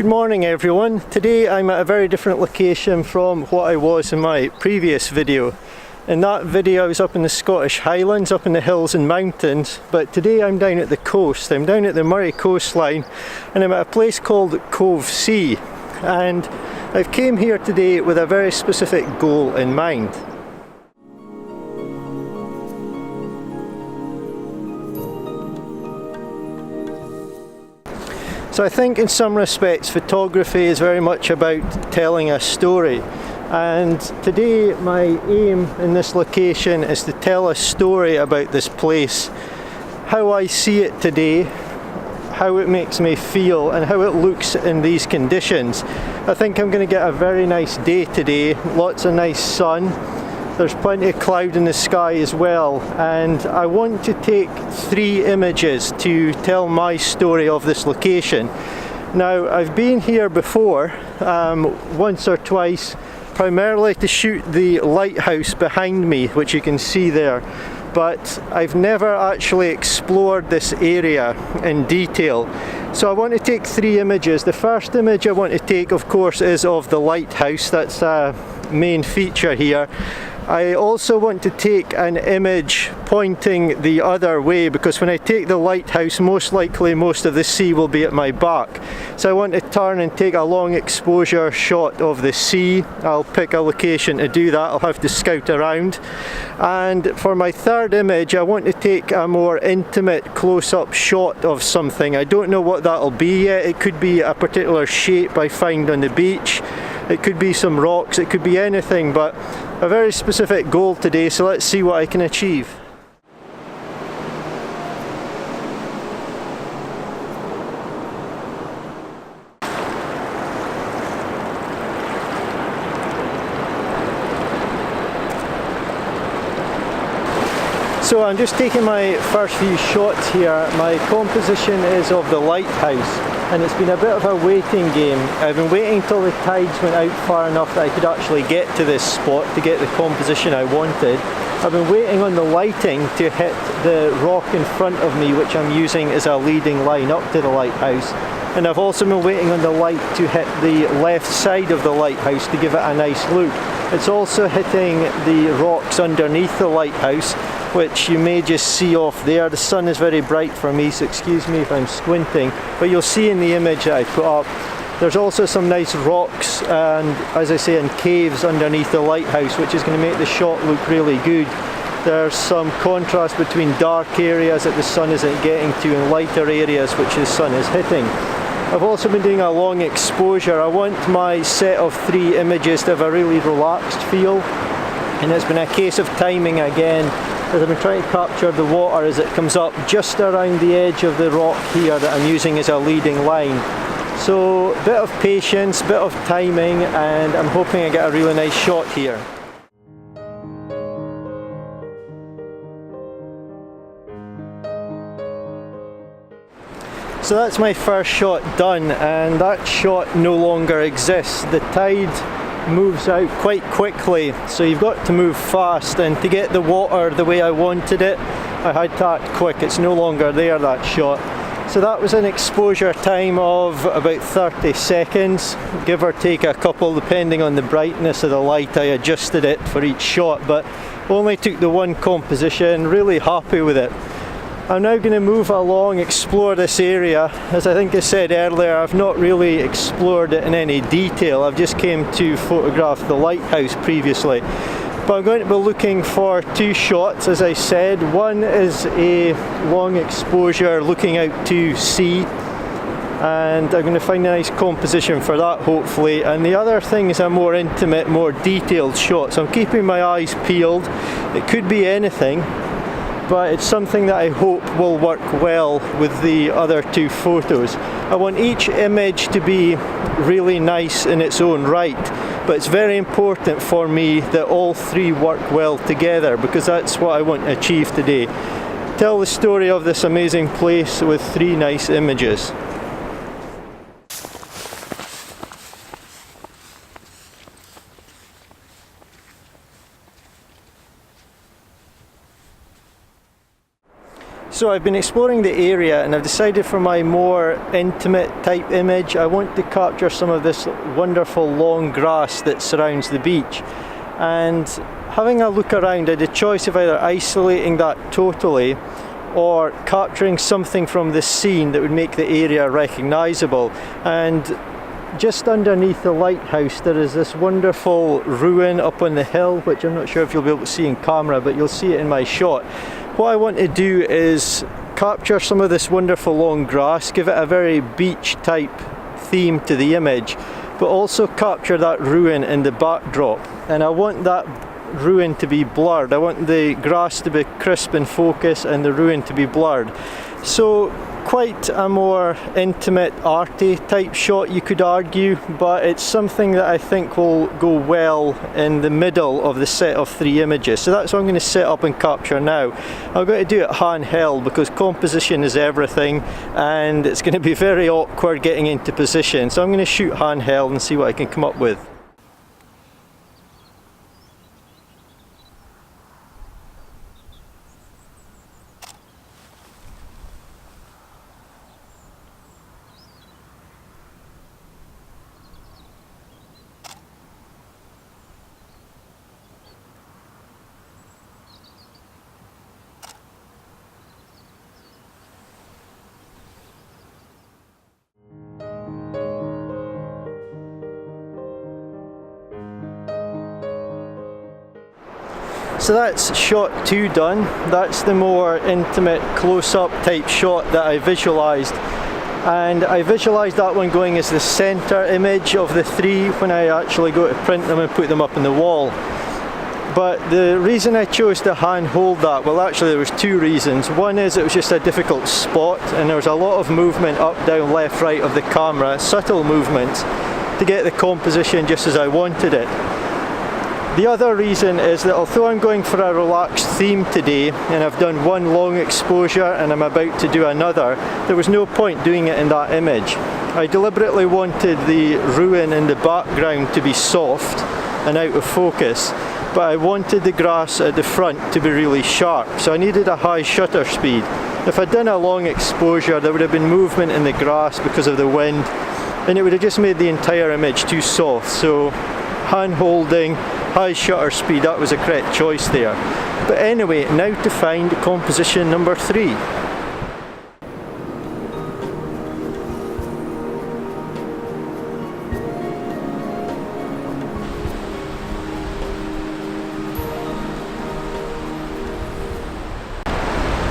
Good morning everyone. Today I'm at a very different location from what I was in my previous video. In that video I was up in the Scottish Highlands, up in the hills and mountains, but today I'm down at the coast. I'm down at the Moray coastline and I'm at a place called Cove Sea, and I've came here today with a very specific goal in mind. So I think in some respects photography is very much about telling a story, and today my aim in this location is to tell a story about this place, how I see it today, how it makes me feel and how it looks in these conditions. I think I'm going to get a very nice day today, lots of nice sun. There's plenty of cloud in the sky as well, and I want to take 3 images to tell my story of this location. Now, I've been here before, once or twice, primarily to shoot the lighthouse behind me, which you can see there, but I've never actually explored this area in detail. So I want to take 3 images. The first image I want to take, of course, is of the lighthouse. That's a main feature here. I also want to take an image pointing the other way, because when I take the lighthouse, most likely most of the sea will be at my back. So I want to turn and take a long exposure shot of the sea. I'll pick a location to do that. I'll have to scout around. And for my third image, I want to take a more intimate close-up shot of something. I don't know what that'll be yet. It could be a particular shape I find on the beach. It could be some rocks, it could be anything, but a very specific goal today, so let's see what I can achieve. So I'm just taking my first few shots here. My composition is of the lighthouse, and it's been a bit of a waiting game. I've been waiting till the tides went out far enough that I could actually get to this spot to get the composition I wanted. I've been waiting on the lighting to hit the rock in front of me, which I'm using as a leading line up to the lighthouse. And I've also been waiting on the light to hit the left side of the lighthouse to give it a nice look. It's also hitting the rocks underneath the lighthouse, which you may just see off there. The sun is very bright for me, so excuse me if I'm squinting, but you'll see in the image that I put up, there's also some nice rocks and, as I say, and caves underneath the lighthouse, which is going to make the shot look really good. There's some contrast between dark areas that the sun isn't getting to and lighter areas which the sun is hitting. I've also been doing a long exposure. I want my set of 3 images to have a really relaxed feel, and it's been a case of timing again, as I've been trying to capture the water as it comes up just around the edge of the rock here that I'm using as a leading line. So a bit of patience, bit of timing, and I'm hoping I get a really nice shot here. So that's my first shot done, and that shot no longer exists. The tide moves out quite quickly, so you've got to move fast, and to get the water the way I wanted it, I had to act quick. It's no longer there, that shot. So that was an exposure time of about 30 seconds, give or take a couple depending on the brightness of the light. I adjusted it for each shot, but only took the one composition. Really happy with it. I'm now going to move along, explore this area. As I think I said earlier, I've not really explored it in any detail. I've just came to photograph the lighthouse previously. But I'm going to be looking for 2 shots, as I said. One is a long exposure looking out to sea, and I'm going to find a nice composition for that, hopefully. And the other thing is a more intimate, more detailed shot. So I'm keeping my eyes peeled. It could be anything, but it's something that I hope will work well with the other 2 photos. I want each image to be really nice in its own right, but it's very important for me that all 3 work well together, because that's what I want to achieve today. Tell the story of this amazing place with 3 nice images. So I've been exploring the area and I've decided for my more intimate type image I want to capture some of this wonderful long grass that surrounds the beach. And having a look around, I had a choice of either isolating that totally or capturing something from the scene that would make the area recognisable. And just underneath the lighthouse there is this wonderful ruin up on the hill, which I'm not sure if you'll be able to see in camera, but you'll see it in my shot. What I want to do is capture some of this wonderful long grass, give it a very beach type theme to the image, but also capture that ruin in the backdrop. And I want that ruin to be blurred. I want the grass to be crisp in focus and the ruin to be blurred. So quite a more intimate, arty type shot, you could argue, but it's something that I think will go well in the middle of the set of 3 images. So that's what I'm going to set up and capture now. I'm going to do it handheld because composition is everything and it's going to be very awkward getting into position. So I'm going to shoot handheld and see what I can come up with. So that's shot 2 done. That's the more intimate close-up type shot that I visualised. And I visualised that one going as the centre image of the 3 when I actually go to print them and put them up on the wall. But the reason I chose to hand hold that, well actually there was 2 reasons. One is it was just a difficult spot and there was a lot of movement up, down, left, right of the camera, subtle movements, to get the composition just as I wanted it. The other reason is that although I'm going for a relaxed theme today and I've done one long exposure and I'm about to do another, there was no point doing it in that image. I deliberately wanted the ruin in the background to be soft and out of focus, but I wanted the grass at the front to be really sharp, so I needed a high shutter speed. If I'd done a long exposure there would have been movement in the grass because of the wind and it would have just made the entire image too soft. So hand holding, high shutter speed, that was a correct choice there. But anyway, now to find composition number 3.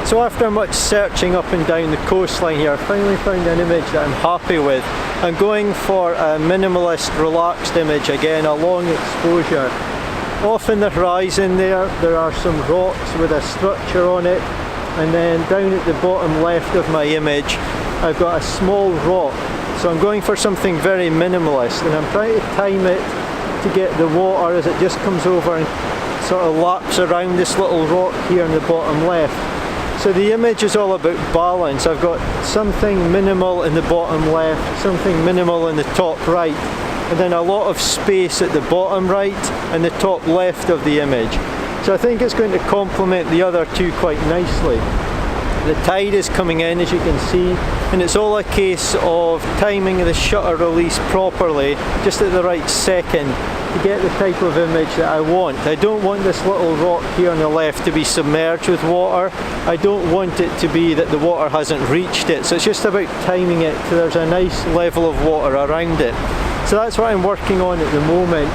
So after much searching up and down the coastline here, I finally found an image that I'm happy with. I'm going for a minimalist, relaxed image again, a long exposure. Off in the horizon there are some rocks with a structure on it, and then down at the bottom left of my image I've got a small rock. So I'm going for something very minimalist and I'm trying to time it to get the water as it just comes over and sort of laps around this little rock here in the bottom left. So the image is all about balance. I've got something minimal in the bottom left, something minimal in the top right, and then a lot of space at the bottom right and the top left of the image. So I think it's going to complement the other 2 quite nicely. The tide is coming in, as you can see, and it's all a case of timing the shutter release properly, just at the right second, to get the type of image that I want. I don't want this little rock here on the left to be submerged with water. I don't want it to be that the water hasn't reached it. So it's just about timing it so there's a nice level of water around it. So that's what I'm working on at the moment,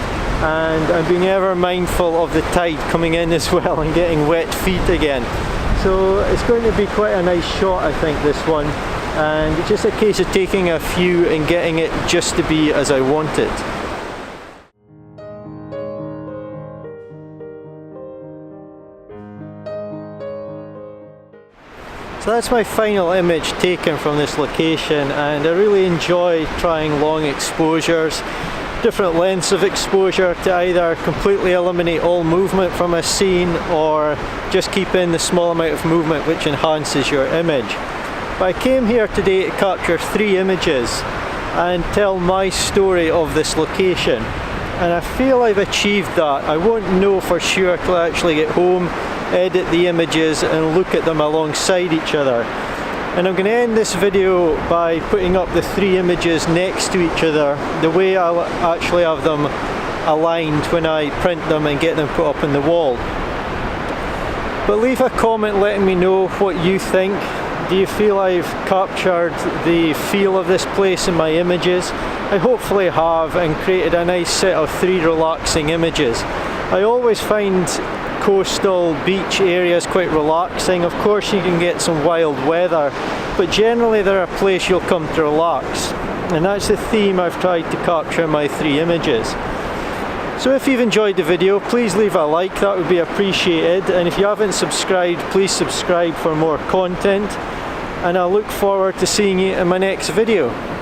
and I'm being ever mindful of the tide coming in as well and getting wet feet again. So it's going to be quite a nice shot, I think, this one, and it's just a case of taking a few and getting it just to be as I want it. So that's my final image taken from this location, and I really enjoy trying long exposures, different lengths of exposure to either completely eliminate all movement from a scene or just keep in the small amount of movement which enhances your image. But I came here today to capture 3 images and tell my story of this location, and I feel I've achieved that. I won't know for sure till I actually get home edit the images and look at them alongside each other. And I'm going to end this video by putting up the three images next to each other, the way I'll actually have them aligned when I print them and get them put up on the wall. But leave a comment letting me know what you think. Do you feel I've captured the feel of this place in my images? I hopefully have, and created a nice set of three relaxing images. I always find coastal beach areas quite relaxing. Of course you can get some wild weather, but generally they're a place you'll come to relax. And that's the theme I've tried to capture in my three images. So if you've enjoyed the video, please leave a like, that would be appreciated. And if you haven't subscribed, please subscribe for more content. And I look forward to seeing you in my next video.